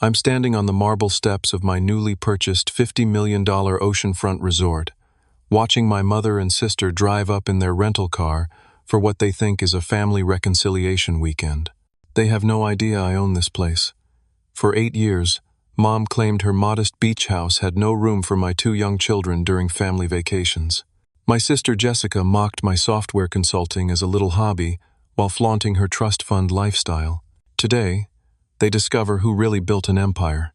I'm standing on the marble steps of my newly purchased $50 million oceanfront resort, watching my mother and sister drive up in their rental car for what they think is a family reconciliation weekend. They have no idea I own this place. For 8 years, Mom claimed her modest beach house had no room for my 2 young children during family vacations. My sister Jessica mocked my software consulting as a little hobby while flaunting her trust fund lifestyle. Today, they discover who really built an empire.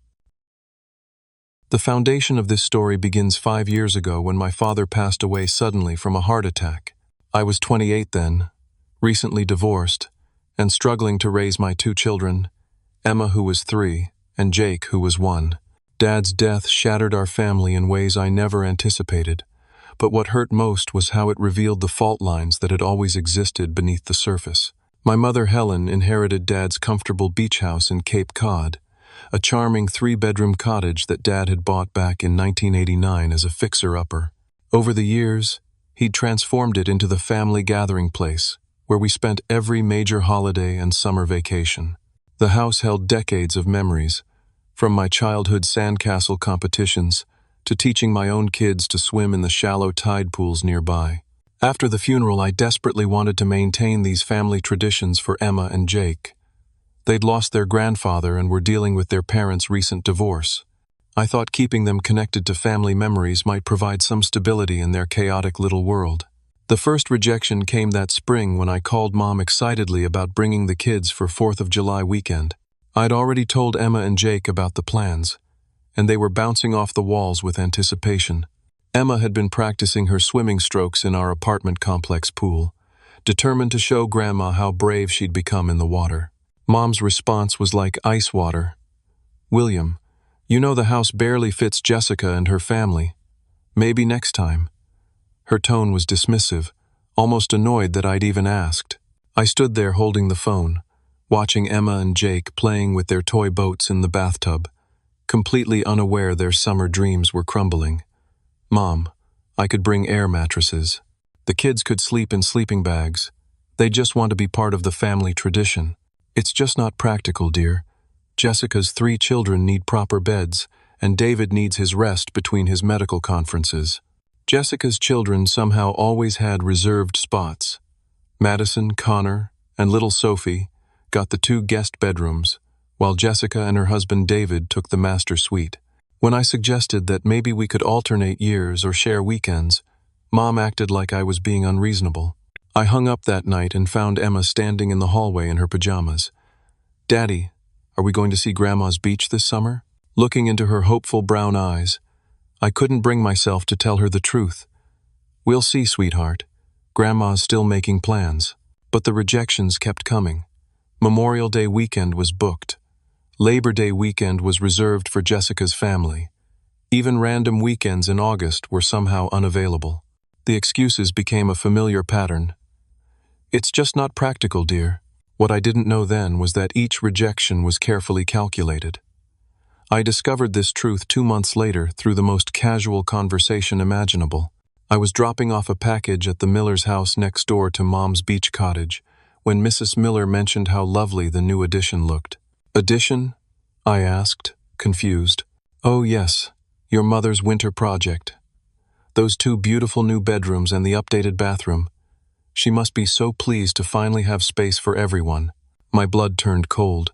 The foundation of this story begins 5 years ago when my father passed away suddenly from a heart attack. I was 28 then, recently divorced, and struggling to raise my 2 children, Emma, who was 3, and Jake, who was 1. Dad's death shattered our family in ways I never anticipated, but what hurt most was how it revealed the fault lines that had always existed beneath the surface. My mother, Helen, inherited Dad's comfortable beach house in Cape Cod, a charming 3-bedroom cottage that Dad had bought back in 1989 as a fixer-upper. Over the years, he'd transformed it into the family gathering place, where we spent every major holiday and summer vacation. The house held decades of memories, from my childhood sandcastle competitions to teaching my own kids to swim in the shallow tide pools nearby. After the funeral, I desperately wanted to maintain these family traditions for Emma and Jake. They'd lost their grandfather and were dealing with their parents' recent divorce. I thought keeping them connected to family memories might provide some stability in their chaotic little world. The first rejection came that spring when I called Mom excitedly about bringing the kids for 4th of July weekend. I'd already told Emma and Jake about the plans, and they were bouncing off the walls with anticipation. Emma had been practicing her swimming strokes in our apartment complex pool, determined to show Grandma how brave she'd become in the water. Mom's response was like ice water. "William, you know the house barely fits Jessica and her family. Maybe next time." Her tone was dismissive, almost annoyed that I'd even asked. I stood there holding the phone, watching Emma and Jake playing with their toy boats in the bathtub, completely unaware their summer dreams were crumbling. "Mom, I could bring air mattresses. The kids could sleep in sleeping bags. They just want to be part of the family tradition." "It's just not practical, dear. Jessica's 3 children need proper beds, and David needs his rest between his medical conferences." Jessica's children somehow always had reserved spots. Madison, Connor, and little Sophie got the 2 guest bedrooms, while Jessica and her husband David took the master suite. When I suggested that maybe we could alternate years or share weekends, Mom acted like I was being unreasonable. I hung up that night and found Emma standing in the hallway in her pajamas. "Daddy, are we going to see Grandma's beach this summer?" Looking into her hopeful brown eyes, I couldn't bring myself to tell her the truth. "We'll see, sweetheart. Grandma's still making plans." But the rejections kept coming. Memorial Day weekend was booked. Labor Day weekend was reserved for Jessica's family. Even random weekends in August were somehow unavailable. The excuses became a familiar pattern. "It's just not practical, dear." What I didn't know then was that each rejection was carefully calculated. I discovered this truth 2 months later through the most casual conversation imaginable. I was dropping off a package at the Miller's house next door to Mom's beach cottage when Mrs. Miller mentioned how lovely the new addition looked. "Addition?" I asked, confused. "Oh yes, your mother's winter project. Those 2 beautiful new bedrooms and the updated bathroom. She must be so pleased to finally have space for everyone." My blood turned cold.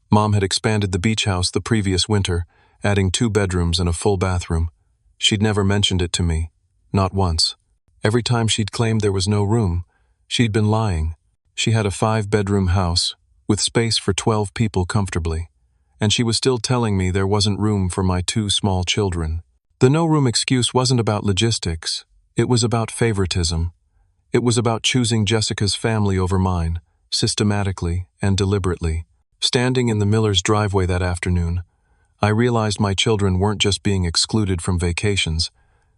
Mom had expanded the beach house the previous winter, adding 2 bedrooms and a full bathroom. She'd never mentioned it to me, not once. Every time she'd claimed there was no room, she'd been lying. She had a 5-bedroom house, with space for 12 people comfortably, and she was still telling me there wasn't room for my 2 small children. The no-room excuse wasn't about logistics, it was about favoritism. It was about choosing Jessica's family over mine, systematically and deliberately. Standing in the Miller's driveway that afternoon, I realized my children weren't just being excluded from vacations,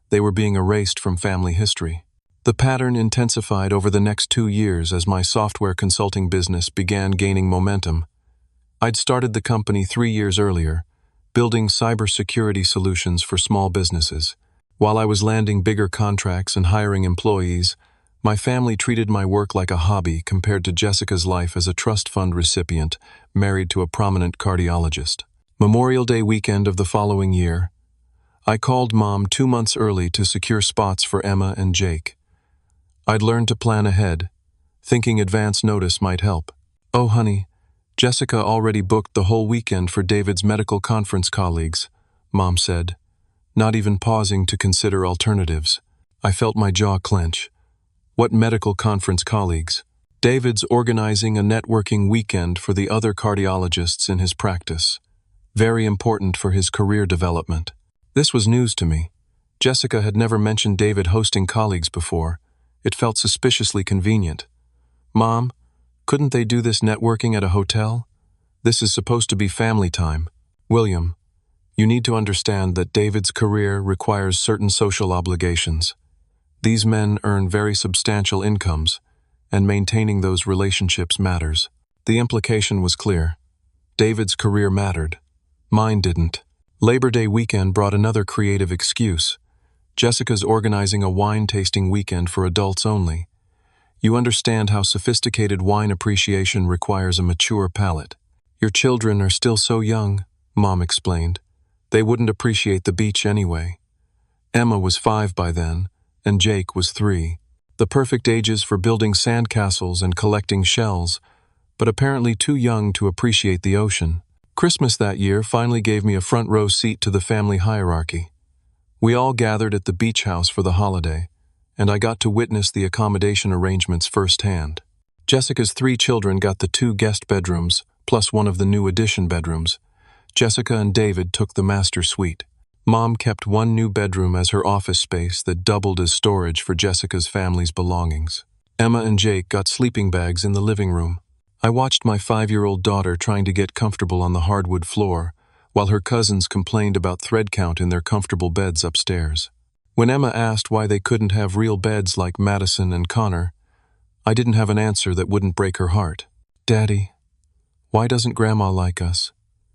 they were being erased from family history. The pattern intensified over the next 2 years as my software consulting business began gaining momentum. I'd started the company 3 years earlier, building cybersecurity solutions for small businesses. While I was landing bigger contracts and hiring employees, my family treated my work like a hobby compared to Jessica's life as a trust fund recipient married to a prominent cardiologist. Memorial Day weekend of the following year, I called Mom 2 months early to secure spots for Emma and Jake. I'd learned to plan ahead, thinking advance notice might help. "Oh, honey, Jessica already booked the whole weekend for David's medical conference colleagues," Mom said, not even pausing to consider alternatives. I felt my jaw clench. What medical conference colleagues? David's organizing a networking weekend for the other cardiologists in his practice. Very important for his career development. This was news to me. Jessica had never mentioned David hosting colleagues before. It felt suspiciously convenient. "Mom, couldn't they do this networking at a hotel? This is supposed to be family time." "William, you need to understand that David's career requires certain social obligations. These men earn very substantial incomes, and maintaining those relationships matters." The implication was clear. David's career mattered. Mine didn't. Labor Day weekend brought another creative excuse. Jessica's organizing a wine-tasting weekend for adults only. You understand how sophisticated wine appreciation requires a mature palate. "Your children are still so young," Mom explained. "They wouldn't appreciate the beach anyway." Emma was 5 by then, and Jake was 3. The perfect ages for building sandcastles and collecting shells, but apparently too young to appreciate the ocean. Christmas that year finally gave me a front row seat to the family hierarchy. We all gathered at the beach house for the holiday, and I got to witness the accommodation arrangements firsthand. Jessica's 3 children got the 2 guest bedrooms, plus one of the new addition bedrooms. Jessica and David took the master suite. Mom kept one new bedroom as her office space that doubled as storage for Jessica's family's belongings. Emma and Jake got sleeping bags in the living room. I watched my 5-year-old daughter trying to get comfortable on the hardwood floor, while her cousins complained about thread count in their comfortable beds upstairs. When Emma asked why they couldn't have real beds like Madison and Connor, I didn't have an answer that wouldn't break her heart. "Daddy, why doesn't Grandma like us?"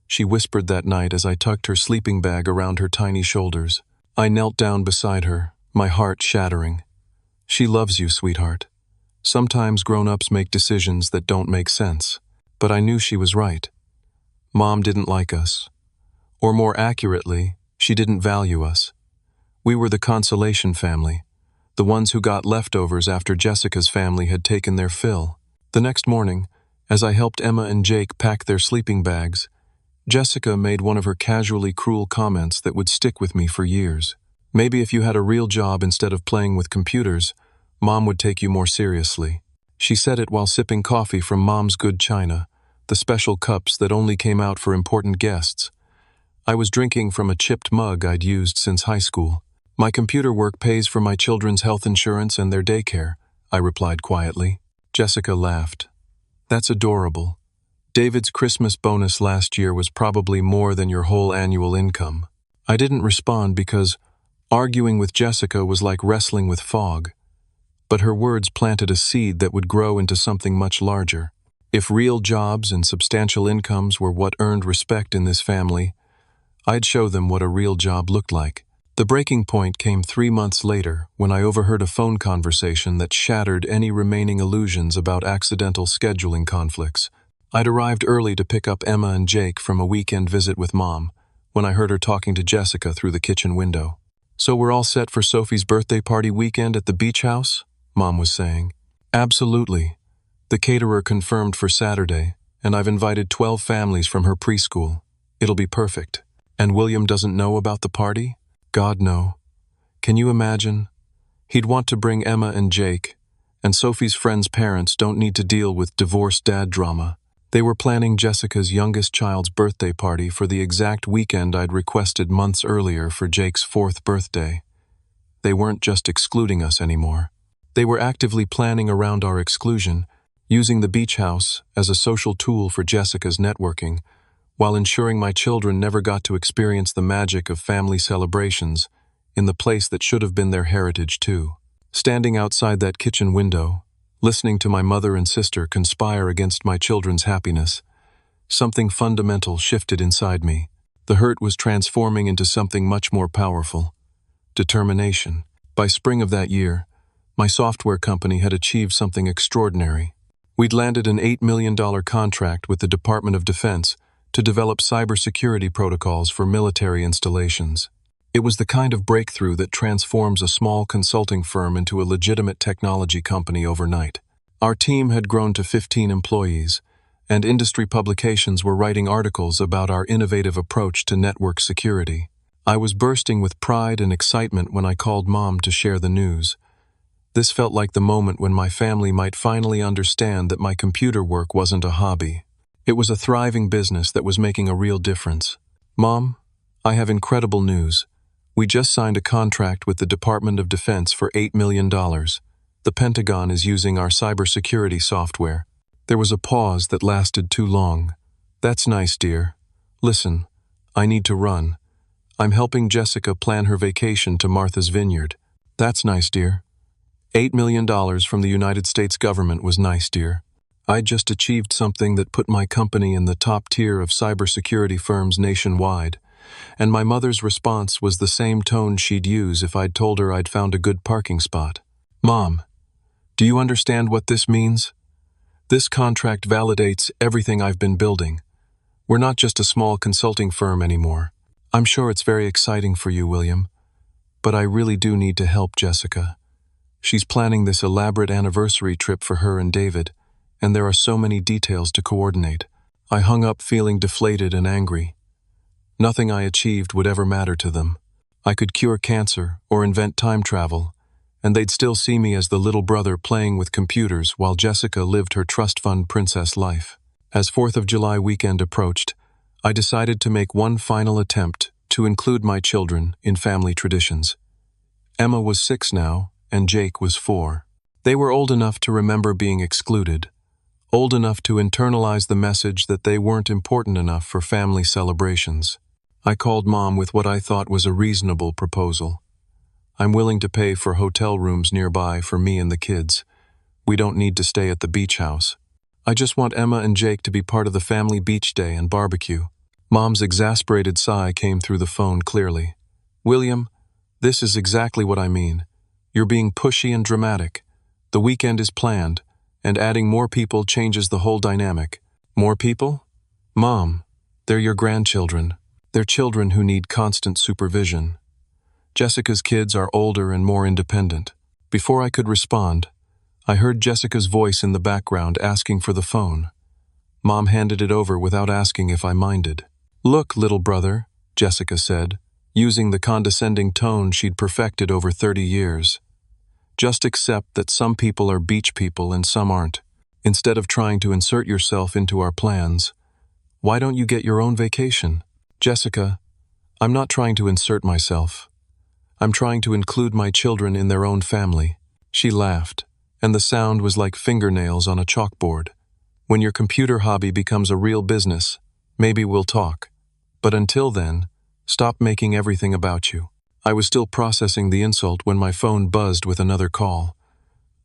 she whispered that night as I tucked her sleeping bag around her tiny shoulders. I knelt down beside her, my heart shattering. "She loves you, sweetheart. Sometimes grown-ups make decisions that don't make sense." But I knew she was right. Mom didn't like us. Or more accurately, she didn't value us. We were the consolation family, the ones who got leftovers after Jessica's family had taken their fill. The next morning, as I helped Emma and Jake pack their sleeping bags, Jessica made one of her casually cruel comments that would stick with me for years. "Maybe if you had a real job instead of playing with computers, Mom would take you more seriously." She said it while sipping coffee from Mom's good china, the special cups that only came out for important guests. I was drinking from a chipped mug I'd used since high school. "My computer work pays for my children's health insurance and their daycare," I replied quietly. Jessica laughed. "That's adorable. David's Christmas bonus last year was probably more than your whole annual income." I didn't respond because arguing with Jessica was like wrestling with fog. But her words planted a seed that would grow into something much larger. If real jobs and substantial incomes were what earned respect in this family, I'd show them what a real job looked like. The breaking point came 3 months later when I overheard a phone conversation that shattered any remaining illusions about accidental scheduling conflicts. I'd arrived early to pick up Emma and Jake from a weekend visit with Mom when I heard her talking to Jessica through the kitchen window. "So we're all set for Sophie's birthday party weekend at the beach house?" Mom was saying. "Absolutely. The caterer confirmed for Saturday, and I've invited 12 families from her preschool. It'll be perfect." "And William doesn't know about the party?" "God, no. Can you imagine? He'd want to bring Emma and Jake, and Sophie's friends' parents don't need to deal with divorced dad drama." They were planning Jessica's youngest child's birthday party for the exact weekend I'd requested months earlier for Jake's 4th birthday. They weren't just excluding us anymore. They were actively planning around our exclusion, using the beach house as a social tool for Jessica's networking, while ensuring my children never got to experience the magic of family celebrations in the place that should have been their heritage too. Standing outside that kitchen window, listening to my mother and sister conspire against my children's happiness, something fundamental shifted inside me. The hurt was transforming into something much more powerful: determination. By spring of that year, my software company had achieved something extraordinary. We'd landed an $8 million contract with the Department of Defense to develop cybersecurity protocols for military installations. It was the kind of breakthrough that transforms a small consulting firm into a legitimate technology company overnight. Our team had grown to 15 employees, and industry publications were writing articles about our innovative approach to network security. I was bursting with pride and excitement when I called Mom to share the news. This felt like the moment when my family might finally understand that my computer work wasn't a hobby. It was a thriving business that was making a real difference. Mom, I have incredible news. We just signed a contract with the Department of Defense for $8 million. The Pentagon is using our cybersecurity software. There was a pause that lasted too long. That's nice, dear. Listen, I need to run. I'm helping Jessica plan her vacation to Martha's Vineyard. That's nice, dear. $8 million from the United States government was nice, dear. I just achieved something that put my company in the top tier of cybersecurity firms nationwide, and my mother's response was the same tone she'd use if I'd told her I'd found a good parking spot. Mom, do you understand what this means? This contract validates everything I've been building. We're not just a small consulting firm anymore. I'm sure it's very exciting for you, William, but I really do need to help Jessica. She's planning this elaborate anniversary trip for her and David, and there are so many details to coordinate. I hung up feeling deflated and angry. Nothing I achieved would ever matter to them. I could cure cancer or invent time travel, and they'd still see me as the little brother playing with computers while Jessica lived her trust fund princess life. As 4th of July weekend approached, I decided to make one final attempt to include my children in family traditions. Emma was 6 now, and Jake was 4. They were old enough to remember being excluded, old enough to internalize the message that they weren't important enough for family celebrations. I called Mom with what I thought was a reasonable proposal. I'm willing to pay for hotel rooms nearby for me and the kids. We don't need to stay at the beach house. I just want Emma and Jake to be part of the family beach day and barbecue. Mom's exasperated sigh came through the phone clearly. William, this is exactly what I mean. You're being pushy and dramatic. The weekend is planned, and adding more people changes the whole dynamic. More people? Mom, they're your grandchildren. They're children who need constant supervision. Jessica's kids are older and more independent. Before I could respond, I heard Jessica's voice in the background asking for the phone. Mom handed it over without asking if I minded. Look, little brother, Jessica said, using the condescending tone she'd perfected over 30 years. Just accept that some people are beach people and some aren't. Instead of trying to insert yourself into our plans, why don't you get your own vacation? Jessica, I'm not trying to insert myself. I'm trying to include my children in their own family. She laughed, and the sound was like fingernails on a chalkboard. When your computer hobby becomes a real business, maybe we'll talk. But until then, stop making everything about you. I was still processing the insult when my phone buzzed with another call.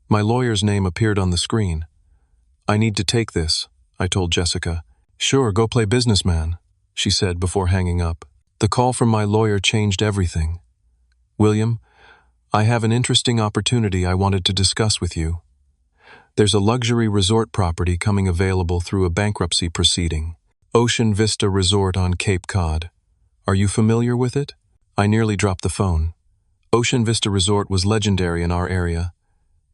My lawyer's name appeared on the screen. I need to take this, I told Jessica. Sure, go play businessman, she said before hanging up. The call from my lawyer changed everything. William, I have an interesting opportunity I wanted to discuss with you. There's a luxury resort property coming available through a bankruptcy proceeding. Ocean Vista Resort on Cape Cod. Are you familiar with it? I nearly dropped the phone. Ocean Vista Resort was legendary in our area.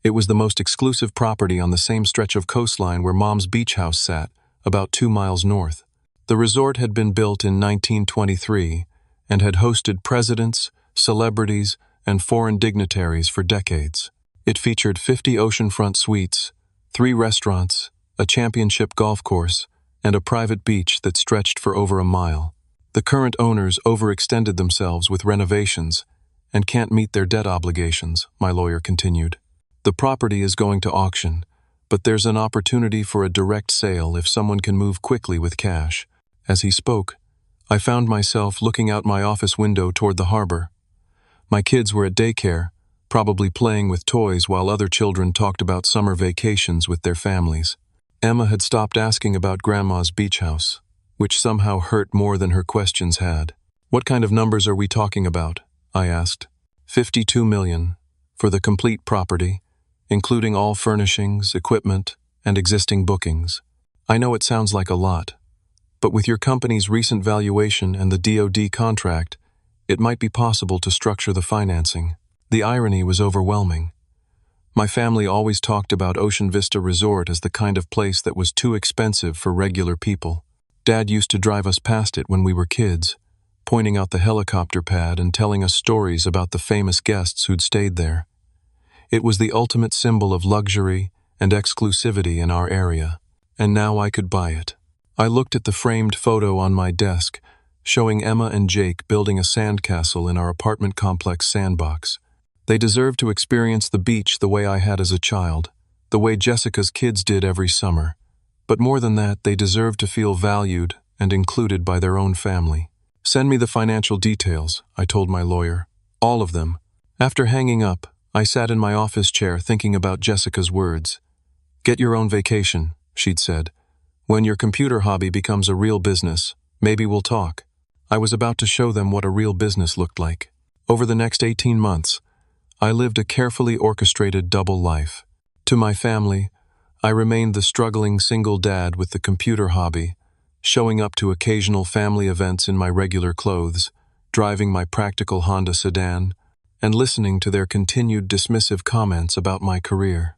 It was the most exclusive property on the same stretch of coastline where Mom's beach house sat, about 2 miles north. The resort had been built in 1923 and had hosted presidents, celebrities, and foreign dignitaries for decades. It featured 50 oceanfront suites, 3 restaurants, a championship golf course, and a private beach that stretched for over a mile. The current owners overextended themselves with renovations and can't meet their debt obligations, my lawyer continued. The property is going to auction, but there's an opportunity for a direct sale if someone can move quickly with cash. As he spoke, I found myself looking out my office window toward the harbor. My kids were at daycare, probably playing with toys while other children talked about summer vacations with their families. Emma had stopped asking about Grandma's beach house, which somehow hurt more than her questions had. What kind of numbers are we talking about? I asked. 52 million for the complete property, including all furnishings, equipment, and existing bookings. I know it sounds like a lot, But with your company's recent valuation and the DoD contract, it might be possible to structure the financing. The irony was overwhelming. My family always talked about Ocean Vista Resort as the kind of place that was too expensive for regular people. Dad used to drive us past it when we were kids, pointing out the helicopter pad and telling us stories about the famous guests who'd stayed there. It was the ultimate symbol of luxury and exclusivity in our area, and now I could buy it. I looked at the framed photo on my desk, showing Emma and Jake building a sandcastle in our apartment complex sandbox. They deserved to experience the beach the way I had as a child, the way Jessica's kids did every summer. But more than that, they deserved to feel valued and included by their own family. "Send me the financial details," I told my lawyer. "All of them." After hanging up, I sat in my office chair thinking about Jessica's words. "Get your own vacation," she'd said. "When your computer hobby becomes a real business, maybe we'll talk." I was about to show them what a real business looked like. Over the next 18 months, I lived a carefully orchestrated double life. To my family, I remained the struggling single dad with the computer hobby, showing up to occasional family events in my regular clothes, driving my practical Honda sedan, and listening to their continued dismissive comments about my career.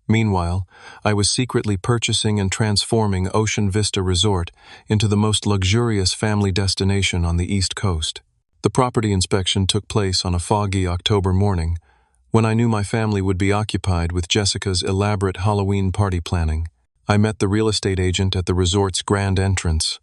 Meanwhile, I was secretly purchasing and transforming Ocean Vista Resort into the most luxurious family destination on the East Coast. The property inspection took place on a foggy October morning, when I knew my family would be occupied with Jessica's elaborate Halloween party planning. I met the real estate agent at the resort's grand entrance,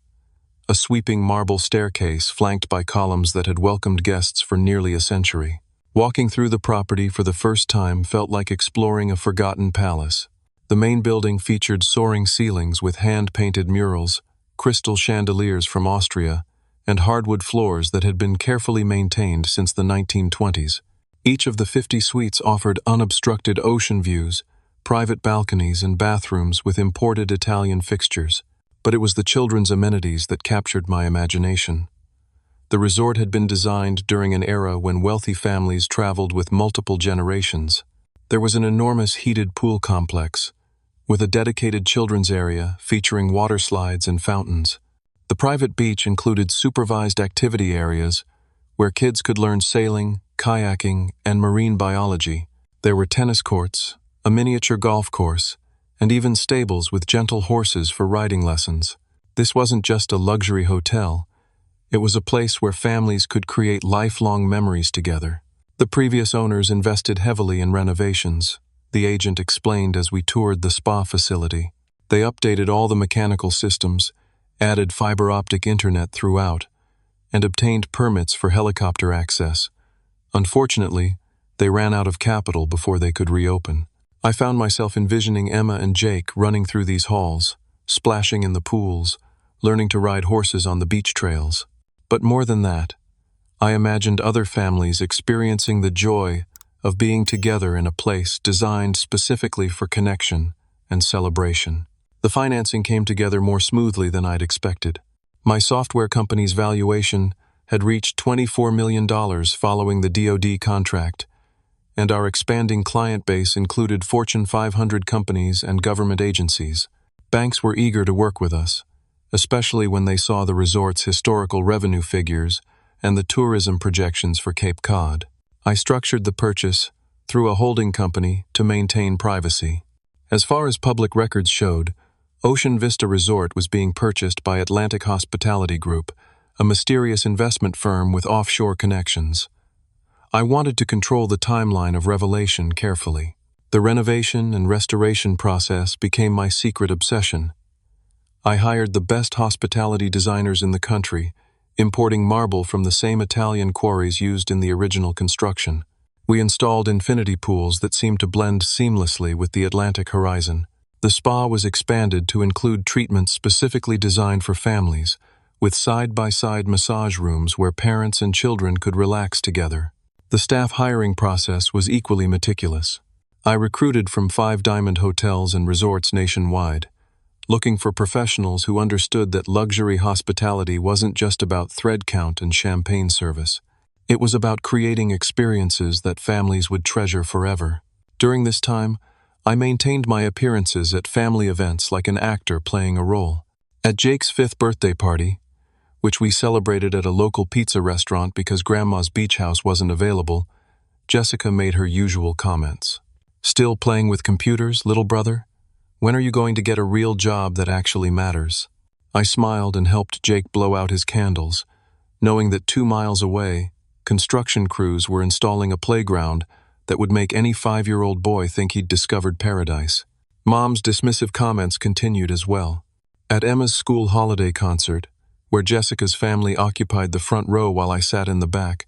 a sweeping marble staircase flanked by columns that had welcomed guests for nearly a century. Walking through the property for the first time felt like exploring a forgotten palace. The main building featured soaring ceilings with hand-painted murals, crystal chandeliers from Austria, and hardwood floors that had been carefully maintained since the 1920s. Each of the 50 suites offered unobstructed ocean views, private balconies, and bathrooms with imported Italian fixtures. But it was the children's amenities that captured my imagination. The resort had been designed during an era when wealthy families traveled with multiple generations. There was an enormous heated pool complex, with a dedicated children's area featuring water slides and fountains. The private beach included supervised activity areas where kids could learn sailing, kayaking, and marine biology. There were tennis courts, a miniature golf course, and even stables with gentle horses for riding lessons. This wasn't just a luxury hotel. It was a place where families could create lifelong memories together. The previous owners invested heavily in renovations, the agent explained as we toured the spa facility. They updated all the mechanical systems, added fiber optic internet throughout, and obtained permits for helicopter access. Unfortunately, they ran out of capital before they could reopen. I found myself envisioning Emma and Jake running through these halls, splashing in the pools, learning to ride horses on the beach trails. But more than that, I imagined other families experiencing the joy of being together in a place designed specifically for connection and celebration. The financing came together more smoothly than I'd expected. My software company's valuation had reached $24 million following the DoD contract, and our expanding client base included Fortune 500 companies and government agencies. Banks were eager to work with us, especially when they saw the resort's historical revenue figures and the tourism projections for Cape Cod. I structured the purchase through a holding company to maintain privacy. As far as public records showed, Ocean Vista Resort was being purchased by Atlantic Hospitality Group, a mysterious investment firm with offshore connections. I wanted to control the timeline of revelation carefully. The renovation and restoration process became my secret obsession. I hired the best hospitality designers in the country, importing marble from the same Italian quarries used in the original construction. We installed infinity pools that seemed to blend seamlessly with the Atlantic horizon. The spa was expanded to include treatments specifically designed for families, with side-by-side massage rooms where parents and children could relax together. The staff hiring process was equally meticulous. I recruited from 5 diamond hotels and resorts nationwide, looking for professionals who understood that luxury hospitality wasn't just about thread count and champagne service. It was about creating experiences that families would treasure forever. During this time, I maintained my appearances at family events like an actor playing a role. At Jake's 5th birthday party, which we celebrated at a local pizza restaurant because Grandma's beach house wasn't available, Jessica made her usual comments. "Still playing with computers, little brother? When are you going to get a real job that actually matters?" I smiled and helped Jake blow out his candles, knowing that 2 miles away, construction crews were installing a playground that would make any 5-year-old boy think he'd discovered paradise. Mom's dismissive comments continued as well. At Emma's school holiday concert, where Jessica's family occupied the front row while I sat in the back,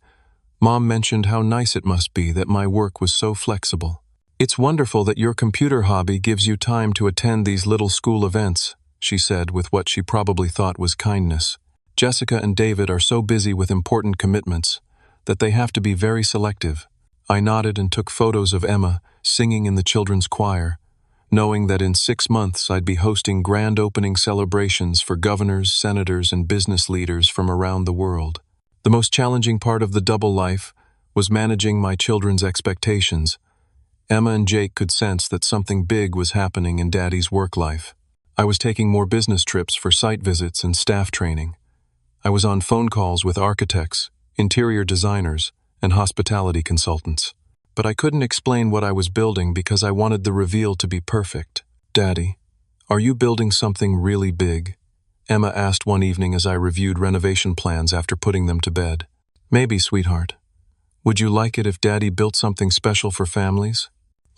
Mom mentioned how nice it must be that my work was so flexible. "It's wonderful that your computer hobby gives you time to attend these little school events," she said with what she probably thought was kindness. "Jessica and David are so busy with important commitments that they have to be very selective." I nodded and took photos of Emma singing in the children's choir, knowing that in 6 months I'd be hosting grand opening celebrations for governors, senators, and business leaders from around the world. The most challenging part of the double life was managing my children's expectations. Emma and Jake could sense that something big was happening in Daddy's work life. I was taking more business trips for site visits and staff training. I was on phone calls with architects, interior designers, and hospitality consultants. But I couldn't explain what I was building because I wanted the reveal to be perfect. "Daddy, are you building something really big?" Emma asked one evening as I reviewed renovation plans after putting them to bed. "Maybe, sweetheart. Would you like it if Daddy built something special for families?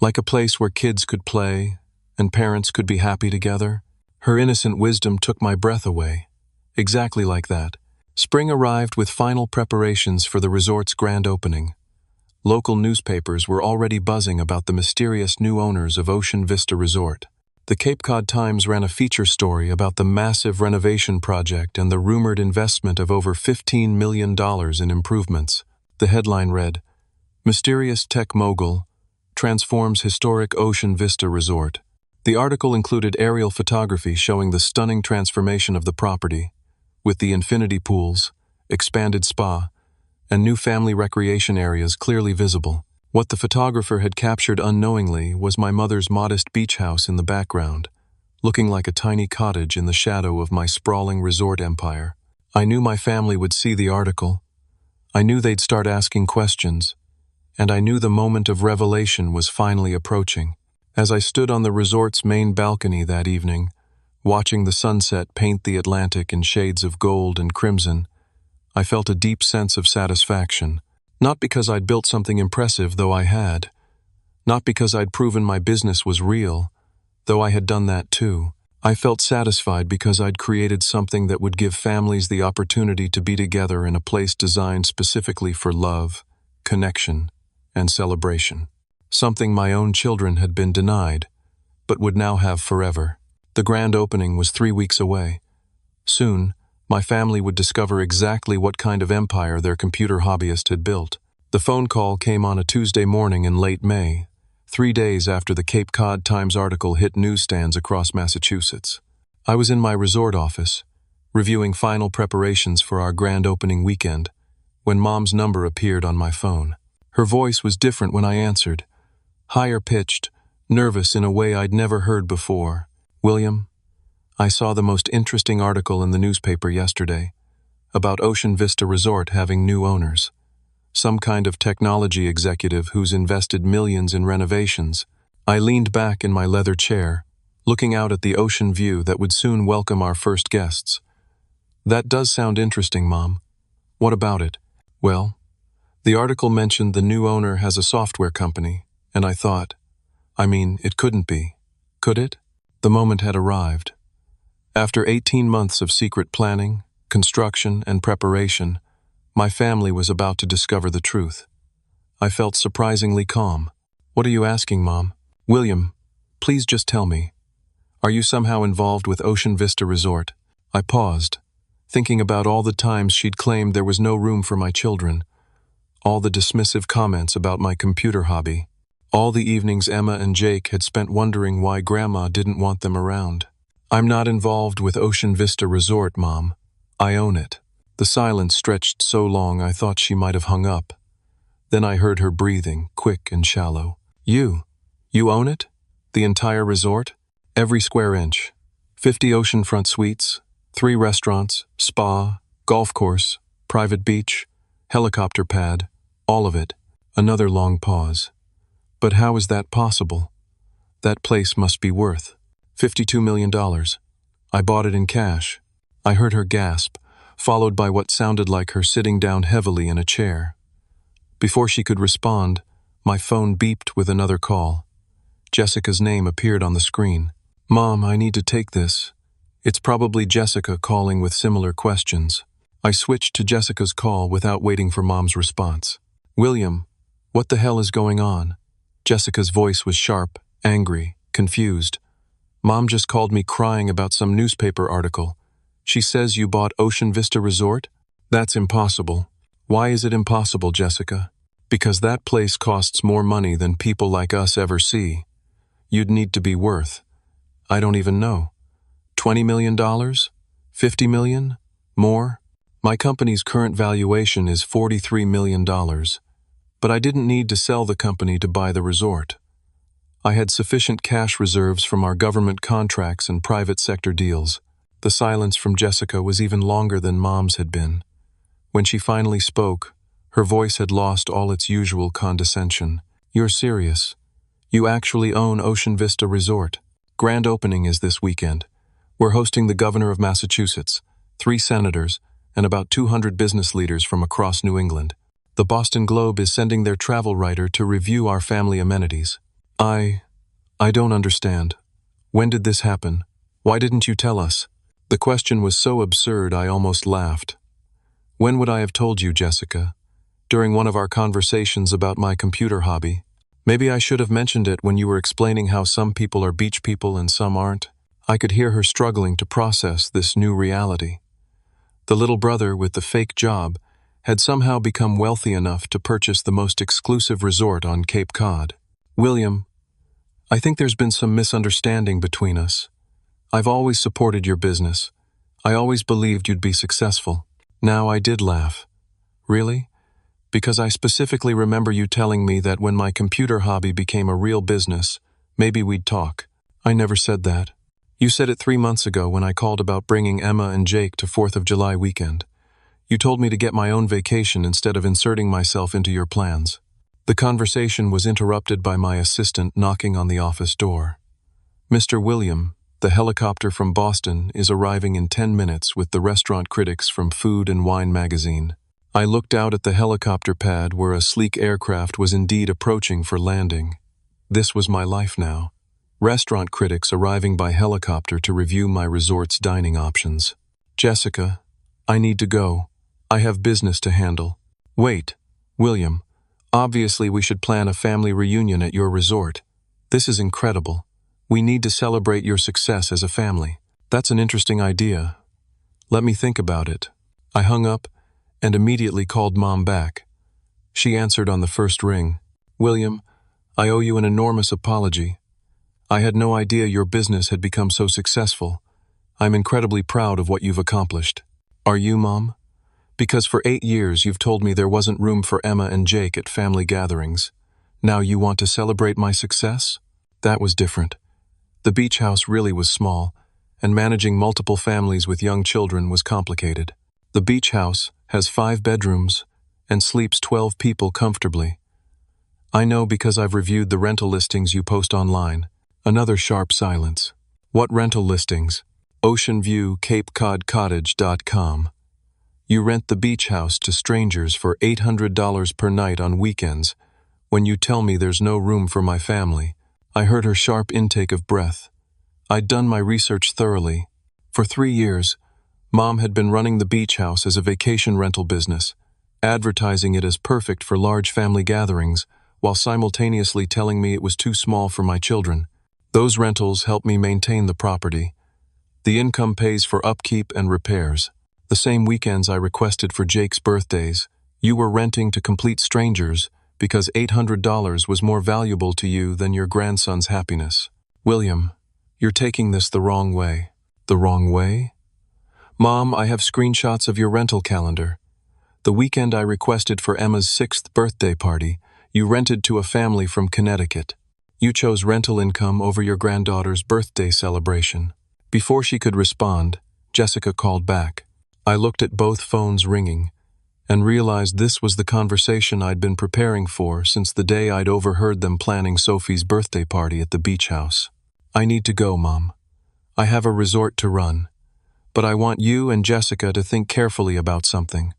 Like a place where kids could play and parents could be happy together?" Her innocent wisdom took my breath away. Exactly like that. Spring arrived with final preparations for the resort's grand opening. Local newspapers were already buzzing about the mysterious new owners of Ocean Vista Resort. The Cape Cod Times ran a feature story about the massive renovation project and the rumored investment of over $15 million in improvements. The headline read, "Mysterious Tech Mogul Transforms Historic Ocean Vista Resort." The article included aerial photography showing the stunning transformation of the property, with the infinity pools, expanded spa, and new family recreation areas clearly visible. What the photographer had captured unknowingly was my mother's modest beach house in the background, looking like a tiny cottage in the shadow of my sprawling resort empire. I knew my family would see the article. I knew they'd start asking questions, and I knew the moment of revelation was finally approaching. As I stood on the resort's main balcony that evening, watching the sunset paint the Atlantic in shades of gold and crimson, I felt a deep sense of satisfaction. Not because I'd built something impressive, though I had. Not because I'd proven my business was real, though I had done that too. I felt satisfied because I'd created something that would give families the opportunity to be together in a place designed specifically for love, connection, and celebration. Something my own children had been denied, but would now have forever. The grand opening was 3 weeks away. Soon, my family would discover exactly what kind of empire their computer hobbyist had built. The phone call came on a Tuesday morning in late May, 3 days after the Cape Cod Times article hit newsstands across Massachusetts. I was in my resort office, reviewing final preparations for our grand opening weekend, when Mom's number appeared on my phone. Her voice was different when I answered, higher-pitched, nervous in a way I'd never heard before. "William, I saw the most interesting article in the newspaper yesterday about Ocean Vista Resort having new owners. Some kind of technology executive who's invested millions in renovations." I leaned back in my leather chair, looking out at the ocean view that would soon welcome our first guests. "That does sound interesting, Mom. What about it?" "Well, the article mentioned the new owner has a software company, and I thought, it couldn't be, could it?" The moment had arrived. After 18 months of secret planning, construction, and preparation, my family was about to discover the truth. I felt surprisingly calm. "What are you asking, Mom?" "William, please just tell me. Are you somehow involved with Ocean Vista Resort?" I paused, thinking about all the times she'd claimed there was no room for my children, all the dismissive comments about my computer hobby, all the evenings Emma and Jake had spent wondering why Grandma didn't want them around. "I'm not involved with Ocean Vista Resort, Mom. I own it." The silence stretched so long I thought she might have hung up. Then I heard her breathing, quick and shallow. You own it? The entire resort? Every square inch? 50 oceanfront suites? 3 restaurants, spa, golf course, private beach, helicopter pad, all of it. Another long pause. But how is that possible? That place must be worth $52 million. I bought it in cash. I heard her gasp, followed by what sounded like her sitting down heavily in a chair. Before she could respond, my phone beeped with another call. Jessica's name appeared on the screen. Mom, I need to take this. It's probably Jessica calling with similar questions. I switched to Jessica's call without waiting for Mom's response. William, what the hell is going on? Jessica's voice was sharp, angry, confused. Mom just called me crying about some newspaper article. She says you bought Ocean Vista Resort? That's impossible. Why is it impossible, Jessica? Because that place costs more money than people like us ever see. You'd need to be worth, I don't even know, $20 million? $50 million? More? My company's current valuation is $43 million. But I didn't need to sell the company to buy the resort. I had sufficient cash reserves from our government contracts and private sector deals. The silence from Jessica was even longer than Mom's had been. When she finally spoke, her voice had lost all its usual condescension. You're serious? You actually own Ocean Vista Resort. Grand opening is this weekend. We're hosting the governor of Massachusetts, 3 senators, and about 200 business leaders from across New England. The Boston Globe is sending their travel writer to review our family amenities. I don't understand. When did this happen? Why didn't you tell us? The question was so absurd I almost laughed. When would I have told you, Jessica? During one of our conversations about my computer hobby. Maybe I should have mentioned it when you were explaining how some people are beach people and some aren't. I could hear her struggling to process this new reality. The little brother with the fake job had somehow become wealthy enough to purchase the most exclusive resort on Cape Cod. William, I think there's been some misunderstanding between us. I've always supported your business. I always believed you'd be successful. Now I did laugh. Really? Because I specifically remember you telling me that when my computer hobby became a real business, maybe we'd talk. I never said that. You said it 3 months ago when I called about bringing Emma and Jake to 4th of July weekend. You told me to get my own vacation instead of inserting myself into your plans. The conversation was interrupted by my assistant knocking on the office door. Mr. William, the helicopter from Boston, is arriving in 10 minutes with the restaurant critics from Food and Wine magazine. I looked out at the helicopter pad where a sleek aircraft was indeed approaching for landing. This was my life now. Restaurant critics arriving by helicopter to review my resort's dining options. Jessica, I need to go. I have business to handle. Wait, William. Obviously, we should plan a family reunion at your resort. This is incredible. We need to celebrate your success as a family. That's an interesting idea. Let me think about it. I hung up and immediately called Mom back. She answered on the first ring. William, I owe you an enormous apology. I had no idea your business had become so successful. I'm incredibly proud of what you've accomplished. Are you, Mom? Because for 8 years you've told me there wasn't room for Emma and Jake at family gatherings. Now you want to celebrate my success? That was different. The beach house really was small, and managing multiple families with young children was complicated. The beach house has 5 bedrooms and sleeps 12 people comfortably. I know because I've reviewed the rental listings you post online. Another sharp silence. What rental listings? oceanviewcapecodcottage.com. You rent the beach house to strangers for $800 per night on weekends. When you tell me there's no room for my family, I heard her sharp intake of breath. I'd done my research thoroughly. For 3 years, Mom had been running the beach house as a vacation rental business, advertising it as perfect for large family gatherings, while simultaneously telling me it was too small for my children. Those rentals help me maintain the property. The income pays for upkeep and repairs. The same weekends I requested for Jake's birthdays, you were renting to complete strangers because $800 was more valuable to you than your grandson's happiness. William, you're taking this the wrong way. The wrong way? Mom, I have screenshots of your rental calendar. The weekend I requested for Emma's 6th birthday party, you rented to a family from Connecticut. You chose rental income over your granddaughter's birthday celebration. Before she could respond, Jessica called back. I looked at both phones ringing and realized this was the conversation I'd been preparing for since the day I'd overheard them planning Sophie's birthday party at the beach house. I need to go, Mom. I have a resort to run. But I want you and Jessica to think carefully about something.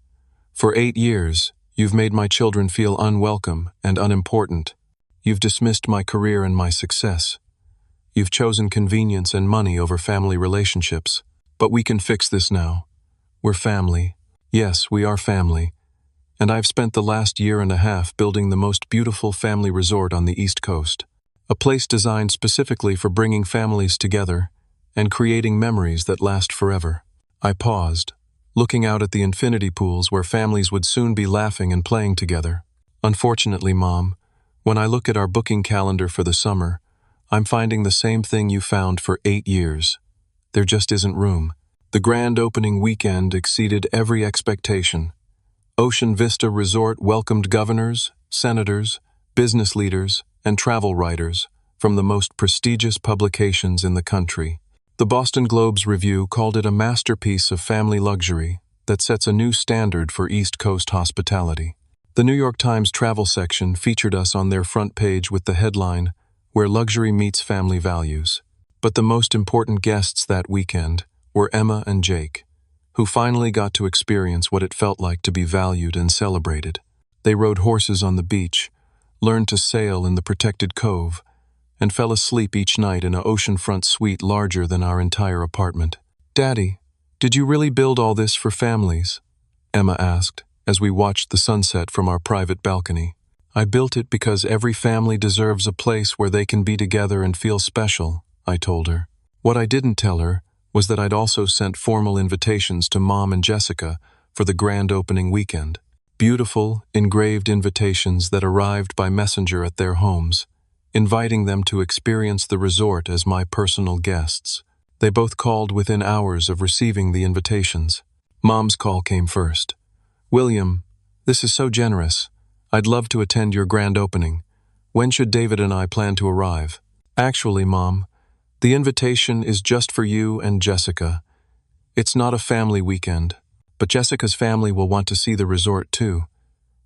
For 8 years, you've made my children feel unwelcome and unimportant. You've dismissed my career and my success. You've chosen convenience and money over family relationships. But we can fix this now. We're family. Yes, we are family. And I've spent the last year and a half building the most beautiful family resort on the East Coast. A place designed specifically for bringing families together and creating memories that last forever. I paused, looking out at the infinity pools where families would soon be laughing and playing together. Unfortunately, Mom, when I look at our booking calendar for the summer, I'm finding the same thing you found for 8 years. There just isn't room. The grand opening weekend exceeded every expectation. Ocean Vista Resort welcomed governors, senators, business leaders, and travel writers from the most prestigious publications in the country. The Boston Globe's review called it a masterpiece of family luxury that sets a new standard for East Coast hospitality. The New York Times travel section featured us on their front page with the headline, "Where Luxury Meets Family Values." But the most important guests that weekend were Emma and Jake, who finally got to experience what it felt like to be valued and celebrated. They rode horses on the beach, learned to sail in the protected cove, and fell asleep each night in an oceanfront suite larger than our entire apartment. "Daddy, did you really build all this for families?" Emma asked, as we watched the sunset from our private balcony. "I built it because every family deserves a place where they can be together and feel special," I told her. What I didn't tell her was that I'd also sent formal invitations to Mom and Jessica for the grand opening weekend. Beautiful, engraved invitations that arrived by messenger at their homes, inviting them to experience the resort as my personal guests. They both called within hours of receiving the invitations. Mom's call came first. "William, this is so generous. I'd love to attend your grand opening. When should David and I plan to arrive?" "Actually, Mom, the invitation is just for you and Jessica. It's not a family weekend, but Jessica's family will want to see the resort too.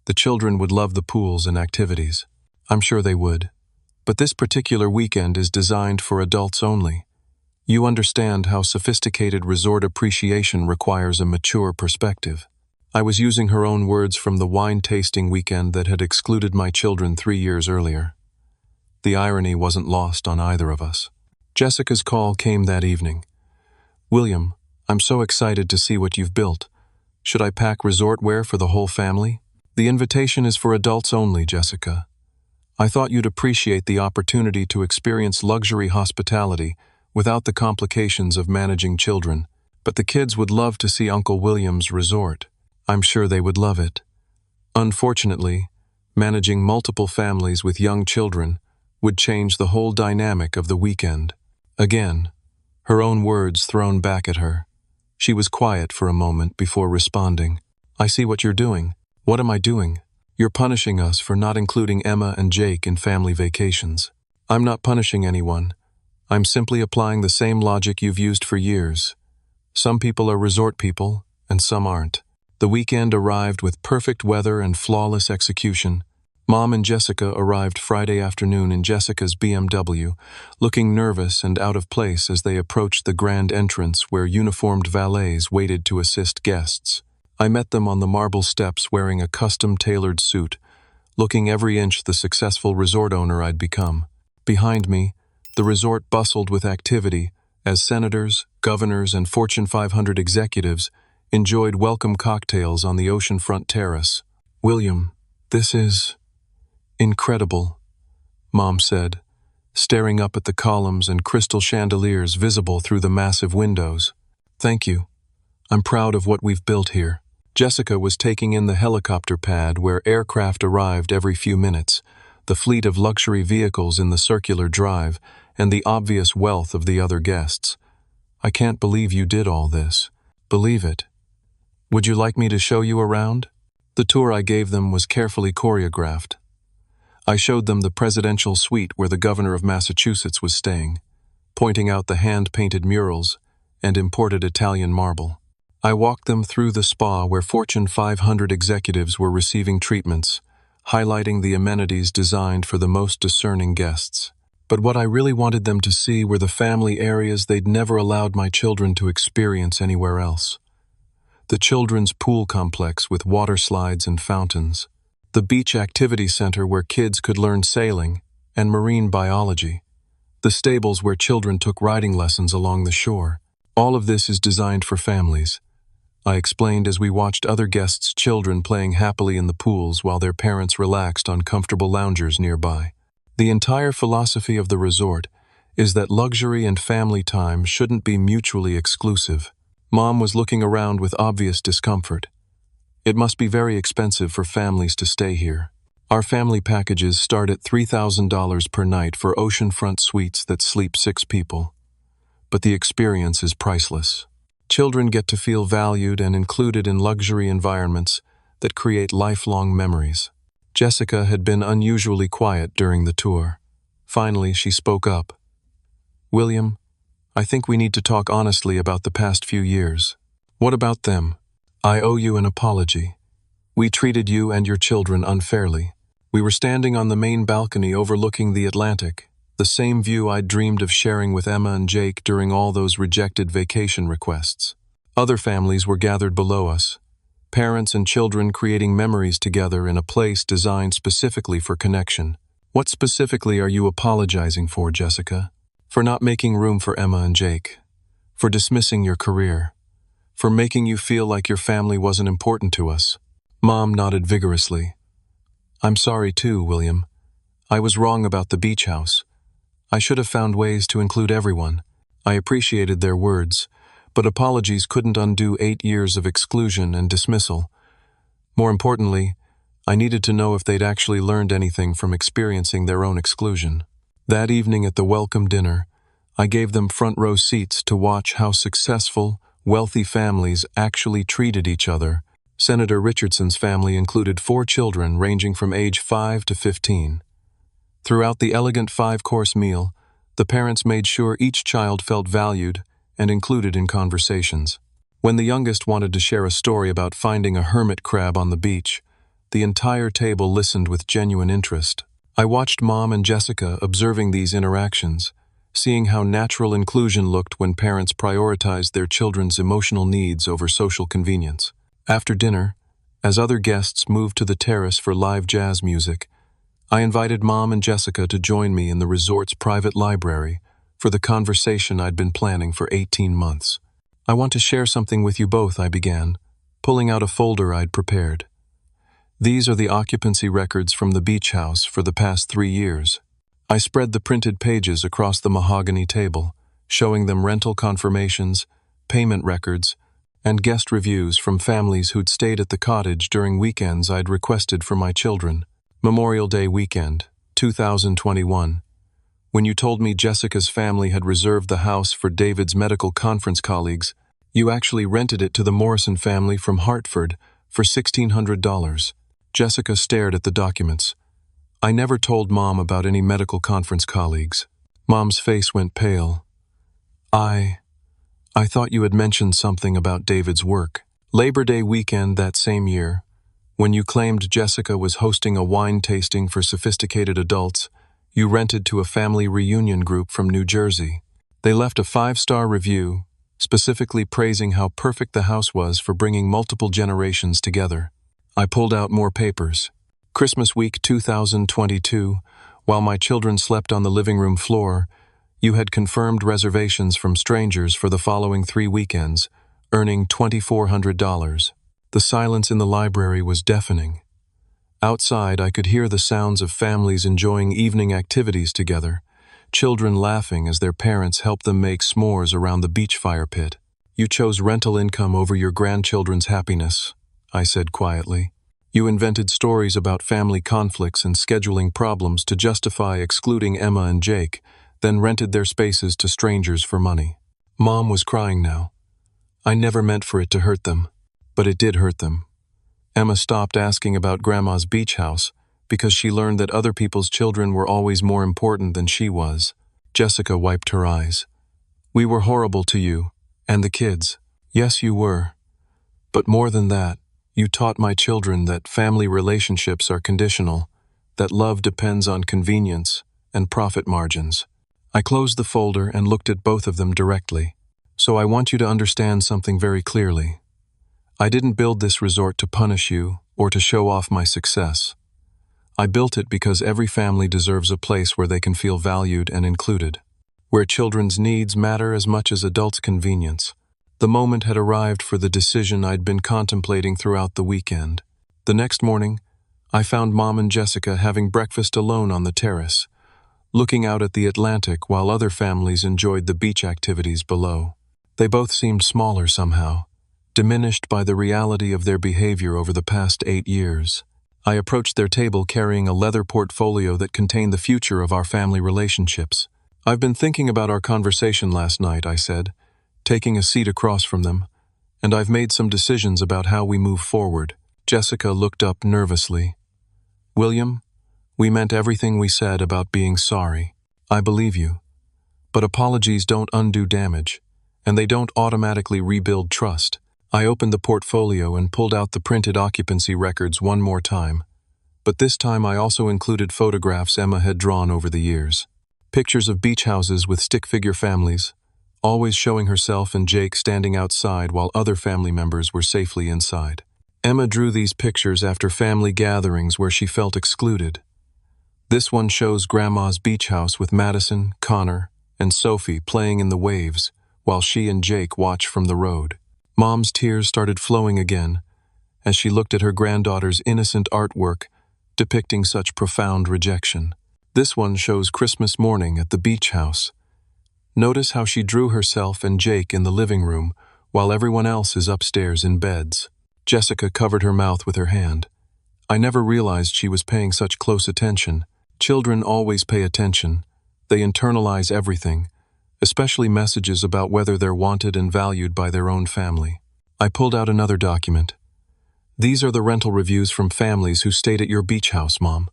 The children would love the pools and activities." "I'm sure they would. But this particular weekend is designed for adults only. You understand how sophisticated resort appreciation requires a mature perspective." I was using her own words from the wine-tasting weekend that had excluded my children 3 years earlier. The irony wasn't lost on either of us. Jessica's call came that evening. "William, I'm so excited to see what you've built. Should I pack resort wear for the whole family?" "The invitation is for adults only, Jessica. I thought you'd appreciate the opportunity to experience luxury hospitality without the complications of managing children. But the kids would love to see Uncle William's resort. I'm sure they would love it. Unfortunately, managing multiple families with young children would change the whole dynamic of the weekend." Again, her own words thrown back at her. She was quiet for a moment before responding. "I see what you're doing." "What am I doing?" "You're punishing us for not including Emma and Jake in family vacations." "I'm not punishing anyone. I'm simply applying the same logic you've used for years. Some people are resort people, and some aren't." The weekend arrived with perfect weather and flawless execution. Mom and Jessica arrived Friday afternoon in Jessica's BMW, looking nervous and out of place as they approached the grand entrance where uniformed valets waited to assist guests. I met them on the marble steps wearing a custom-tailored suit, looking every inch the successful resort owner I'd become. Behind me, the resort bustled with activity as senators, governors, and Fortune 500 executives enjoyed welcome cocktails on the oceanfront terrace. "William, this is incredible," Mom said, staring up at the columns and crystal chandeliers visible through the massive windows. "Thank you. I'm proud of what we've built here." Jessica was taking in the helicopter pad where aircraft arrived every few minutes, the fleet of luxury vehicles in the circular drive, and the obvious wealth of the other guests. "I can't believe you did all this." "Believe it. Would you like me to show you around?" The tour I gave them was carefully choreographed. I showed them the presidential suite where the governor of Massachusetts was staying, pointing out the hand-painted murals and imported Italian marble. I walked them through the spa where Fortune 500 executives were receiving treatments, highlighting the amenities designed for the most discerning guests. But what I really wanted them to see were the family areas they'd never allowed my children to experience anywhere else. The children's pool complex with water slides and fountains, the beach activity center where kids could learn sailing and marine biology, the stables where children took riding lessons along the shore. All of this is designed for families, I explained as we watched other guests' children playing happily in the pools while their parents relaxed on comfortable loungers nearby. The entire philosophy of the resort is that luxury and family time shouldn't be mutually exclusive. Mom was looking around with obvious discomfort. It must be very expensive for families to stay here. Our family packages start at $3,000 per night for oceanfront suites that sleep 6 people. But the experience is priceless. Children get to feel valued and included in luxury environments that create lifelong memories. Jessica had been unusually quiet during the tour. Finally, she spoke up. "William, I think we need to talk honestly about the past few years. What about them? I owe you an apology. We treated you and your children unfairly. We were standing on the main balcony overlooking the Atlantic, the same view I'd dreamed of sharing with Emma and Jake during all those rejected vacation requests. Other families were gathered below us, parents and children creating memories together in a place designed specifically for connection. What specifically are you apologizing for, Jessica? For not making room for Emma and Jake? For dismissing your career? For making you feel like your family wasn't important to us?" Mom nodded vigorously. "I'm sorry too, William. I was wrong about the beach house. I should have found ways to include everyone." I appreciated their words, but apologies couldn't undo 8 years of exclusion and dismissal. More importantly, I needed to know if they'd actually learned anything from experiencing their own exclusion. That evening at the welcome dinner, I gave them front row seats to watch how successful, wealthy families actually treated each other. Senator Richardson's family included 4 children ranging from age 5 to 15. Throughout the elegant 5-course meal, the parents made sure each child felt valued and included in conversations. When the youngest wanted to share a story about finding a hermit crab on the beach, the entire table listened with genuine interest. I watched Mom and Jessica observing these interactions, seeing how natural inclusion looked when parents prioritized their children's emotional needs over social convenience. After dinner, as other guests moved to the terrace for live jazz music, I invited Mom and Jessica to join me in the resort's private library for the conversation I'd been planning for 18 months. "I want to share something with you both," I began, pulling out a folder I'd prepared. "These are the occupancy records from the beach house for the past 3 years. I spread the printed pages across the mahogany table, showing them rental confirmations, payment records, and guest reviews from families who'd stayed at the cottage during weekends I'd requested for my children. Memorial Day weekend, 2021. When you told me Jessica's family had reserved the house for David's medical conference colleagues, you actually rented it to the Morrison family from Hartford for $1,600. Jessica stared at the documents. "I never told Mom about any medical conference colleagues." Mom's face went pale. I thought you had mentioned something about David's work." Labor Day weekend that same year, when you claimed Jessica was hosting a wine tasting for sophisticated adults, you rented to a family reunion group from New Jersey. They left a 5-star review, specifically praising how perfect the house was for bringing multiple generations together. I pulled out more papers. Christmas week 2022, while my children slept on the living room floor, you had confirmed reservations from strangers for the following 3 weekends, earning $2,400. The silence in the library was deafening. Outside, I could hear the sounds of families enjoying evening activities together, children laughing as their parents helped them make s'mores around the beach fire pit. "You chose rental income over your grandchildren's happiness," I said quietly. "You invented stories about family conflicts and scheduling problems to justify excluding Emma and Jake, then rented their spaces to strangers for money." Mom was crying now. "I never meant for it to hurt them. But it did hurt them. Emma stopped asking about Grandma's beach house because she learned that other people's children were always more important than she was." Jessica wiped her eyes. "We were horrible to you, And the kids. Yes, you were. But more than that, you taught my children that family relationships are conditional, that love depends on convenience and profit margins. I closed the folder and looked at both of them directly. So I want you to understand something very clearly. I didn't build this resort to punish you or to show off my success. I built it because every family deserves a place where they can feel valued and included, where children's needs matter as much as adults' convenience. The moment had arrived for the decision I'd been contemplating throughout the weekend. The next morning, I found Mom and Jessica having breakfast alone on the terrace, looking out at the Atlantic while other families enjoyed the beach activities below. They both seemed smaller somehow, diminished by the reality of their behavior over the past 8 years. I approached their table carrying a leather portfolio that contained the future of our family relationships. "I've been thinking about our conversation last night," I said, taking a seat across from them, "and I've made some decisions about how we move forward." Jessica looked up nervously. "William, we meant everything we said about being sorry. I believe you. But apologies don't undo damage, and they don't automatically rebuild trust." I opened the portfolio and pulled out the printed occupancy records one more time. But this time I also included photographs Emma had drawn over the years. Pictures of beach houses with stick-figure families, always showing herself and Jake standing outside while other family members were safely inside. Emma drew these pictures after family gatherings where she felt excluded. This one shows Grandma's beach house with Madison, Connor, and Sophie playing in the waves while she and Jake watch from the road. Mom's tears started flowing again as she looked at her granddaughter's innocent artwork depicting such profound rejection. This one shows Christmas morning at the beach house. Notice how she drew herself and Jake in the living room while everyone else is upstairs in beds. Jessica covered her mouth with her hand. I never realized she was paying such close attention. Children always pay attention. They internalize everything, especially messages about whether they're wanted and valued by their own family. I pulled out another document. "These are the rental reviews from families who stayed at your beach house, Mom.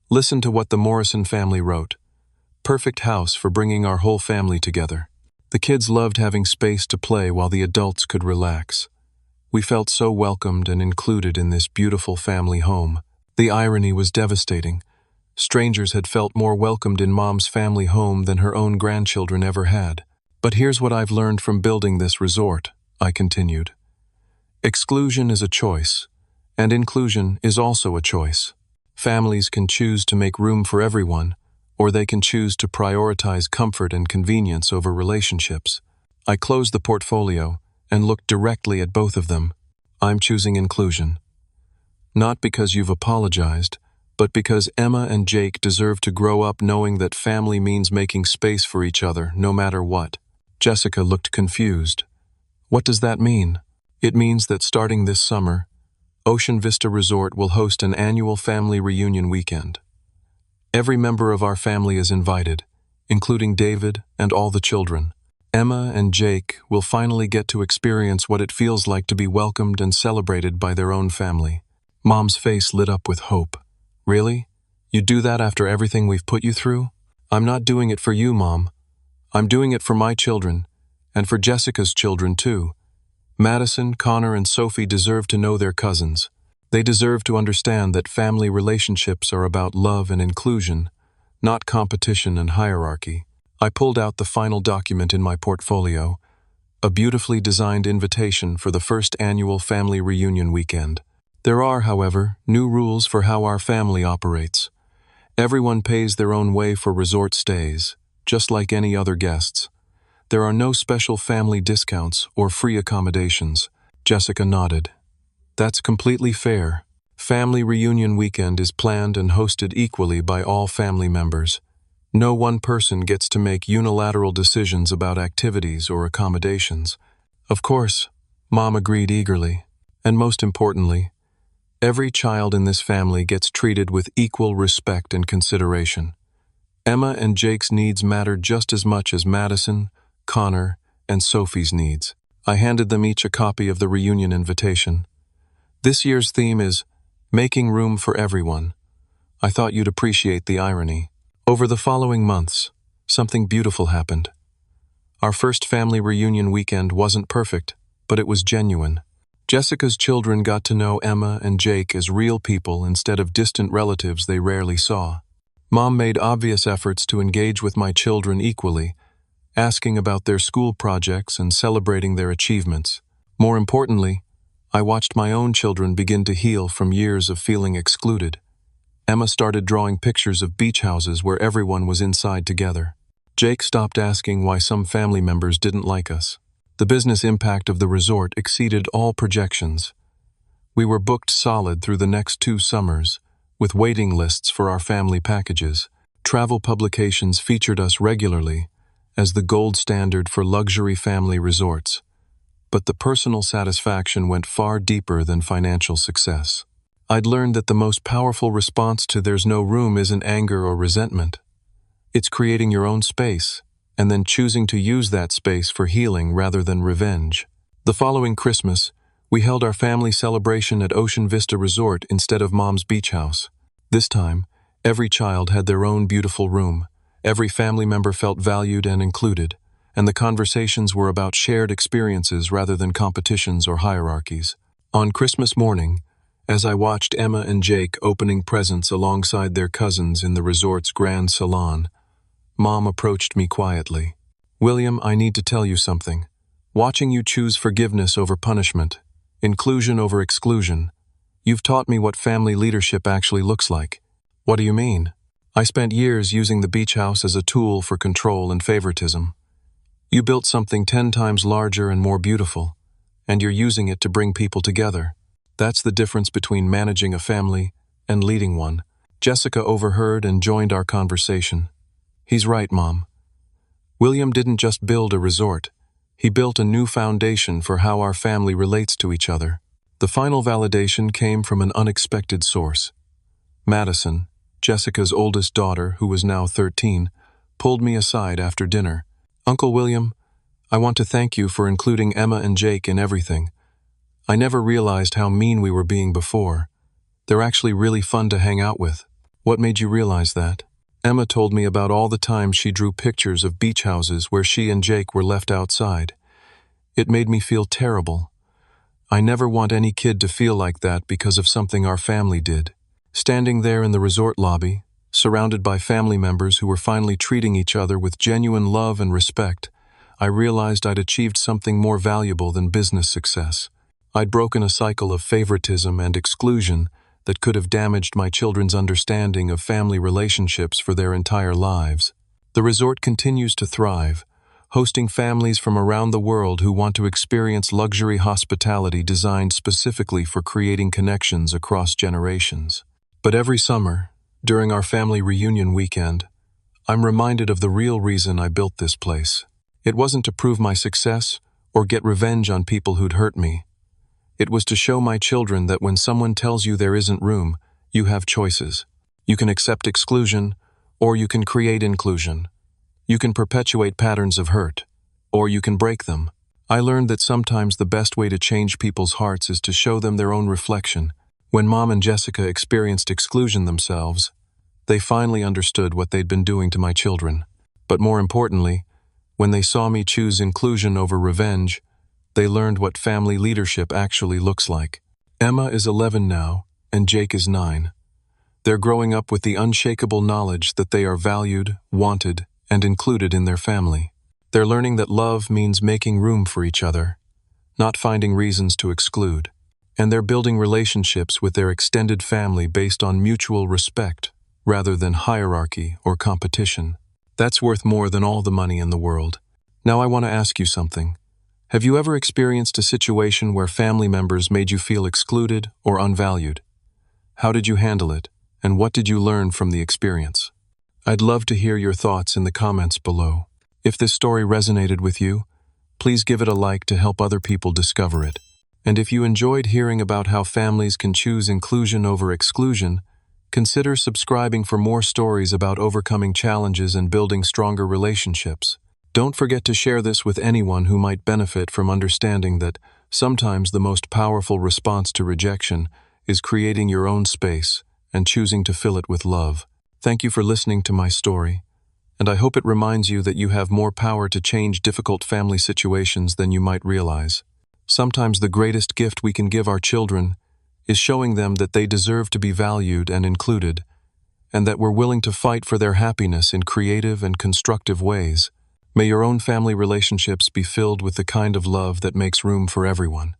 Listen to what the Morrison family wrote. Perfect house for bringing our whole family together. The kids loved having space to play while the adults could relax. We felt so welcomed and included in this beautiful family home." The irony was devastating. Strangers had felt more welcomed in Mom's family home than her own grandchildren ever had. "But here's what I've learned from building this resort," I continued. "Exclusion is a choice, and inclusion is also a choice. Families can choose to make room for everyone, or they can choose to prioritize comfort and convenience over relationships." I closed the portfolio and looked directly at both of them. "I'm choosing inclusion. Not because you've apologized, but because Emma and Jake deserve to grow up knowing that family means making space for each other, no matter what." Jessica looked confused. "What does that mean?" "It means that starting this summer, Ocean Vista Resort will host an annual family reunion weekend. Every member of our family is invited, including David and all the children. Emma and Jake will finally get to experience what it feels like to be welcomed and celebrated by their own family." Mom's face lit up with hope. "Really? You do that after everything we've put you through?" "I'm not doing it for you, Mom. I'm doing it for my children, and for Jessica's children too. Madison, Connor, and Sophie deserve to know their cousins. They deserve to understand that family relationships are about love and inclusion, not competition and hierarchy." I pulled out the final document in my portfolio, a beautifully designed invitation for the first annual family reunion weekend. There are, however, new rules for how our family operates. Everyone pays their own way for resort stays, just like any other guests. There are no special family discounts or free accommodations. Jessica nodded. "That's completely fair. Family reunion weekend is planned and hosted equally by all family members. No one person gets to make unilateral decisions about activities or accommodations." "Of course," Mom agreed eagerly. "And most importantly, every child in this family gets treated with equal respect and consideration. Emma and Jake's needs matter just as much as Madison, Connor, and Sophie's needs." I handed them each a copy of the reunion invitation. "This year's theme is making room for everyone. I thought you'd appreciate the irony." Over the following months, something beautiful happened. Our first family reunion weekend wasn't perfect, but it was genuine. Jessica's children got to know Emma and Jake as real people instead of distant relatives they rarely saw. Mom made obvious efforts to engage with my children equally, asking about their school projects and celebrating their achievements. More importantly, I watched my own children begin to heal from years of feeling excluded. Emma started drawing pictures of beach houses where everyone was inside together. Jake stopped asking why some family members didn't like us. The business impact of the resort exceeded all projections. We were booked solid through the next 2 summers, with waiting lists for our family packages. Travel publications featured us regularly as the gold standard for luxury family resorts. But the personal satisfaction went far deeper than financial success. I'd learned that the most powerful response to "there's no room" isn't anger or resentment. It's creating your own space, and then choosing to use that space for healing rather than revenge. The following Christmas, we held our family celebration at Ocean Vista Resort instead of Mom's beach house. This time, every child had their own beautiful room. Every family member felt valued and included, and the conversations were about shared experiences rather than competitions or hierarchies. On Christmas morning, as I watched Emma and Jake opening presents alongside their cousins in the resort's grand salon, Mom approached me quietly. "William, I need to tell you something. Watching you choose forgiveness over punishment, inclusion over exclusion, you've taught me what family leadership actually looks like." "What do you mean?" "I spent years using the beach house as a tool for control and favoritism. You built something 10 times larger and more beautiful, and you're using it to bring people together. That's the difference between managing a family and leading one." Jessica overheard and joined our conversation. "He's right, Mom. William didn't just build a resort. He built a new foundation for how our family relates to each other." The final validation came from an unexpected source. Madison, Jessica's oldest daughter, who was now 13, pulled me aside after dinner. "Uncle William, I want to thank you for including Emma and Jake in everything. I never realized how mean we were being before. They're actually really fun to hang out with." "What made you realize that?" "Emma told me about all the times she drew pictures of beach houses where she and Jake were left outside. It made me feel terrible. I never want any kid to feel like that because of something our family did." Standing there in the resort lobby, surrounded by family members who were finally treating each other with genuine love and respect, I realized I'd achieved something more valuable than business success. I'd broken a cycle of favoritism and exclusion that could have damaged my children's understanding of family relationships for their entire lives. The resort continues to thrive, hosting families from around the world who want to experience luxury hospitality designed specifically for creating connections across generations. But every summer, during our family reunion weekend, I'm reminded of the real reason I built this place. It wasn't to prove my success or get revenge on people who'd hurt me. It was to show my children that when someone tells you there isn't room, you have choices. You can accept exclusion, or you can create inclusion. You can perpetuate patterns of hurt, or you can break them. I learned that sometimes the best way to change people's hearts is to show them their own reflection. When Mom and Jessica experienced exclusion themselves, they finally understood what they'd been doing to my children. But more importantly, when they saw me choose inclusion over revenge, they learned what family leadership actually looks like. Emma is 11 now, and Jake is 9. They're growing up with the unshakable knowledge that they are valued, wanted, and included in their family. They're learning that love means making room for each other, not finding reasons to exclude. And they're building relationships with their extended family based on mutual respect, rather than hierarchy or competition. That's worth more than all the money in the world. Now I want to ask you something. Have you ever experienced a situation where family members made you feel excluded or unvalued? How did you handle it, and what did you learn from the experience? I'd love to hear your thoughts in the comments below. If this story resonated with you, please give it a like to help other people discover it. And if you enjoyed hearing about how families can choose inclusion over exclusion, consider subscribing for more stories about overcoming challenges and building stronger relationships. Don't forget to share this with anyone who might benefit from understanding that sometimes the most powerful response to rejection is creating your own space and choosing to fill it with love. Thank you for listening to my story, and I hope it reminds you that you have more power to change difficult family situations than you might realize. Sometimes the greatest gift we can give our children is showing them that they deserve to be valued and included, and that we're willing to fight for their happiness in creative and constructive ways. May your own family relationships be filled with the kind of love that makes room for everyone.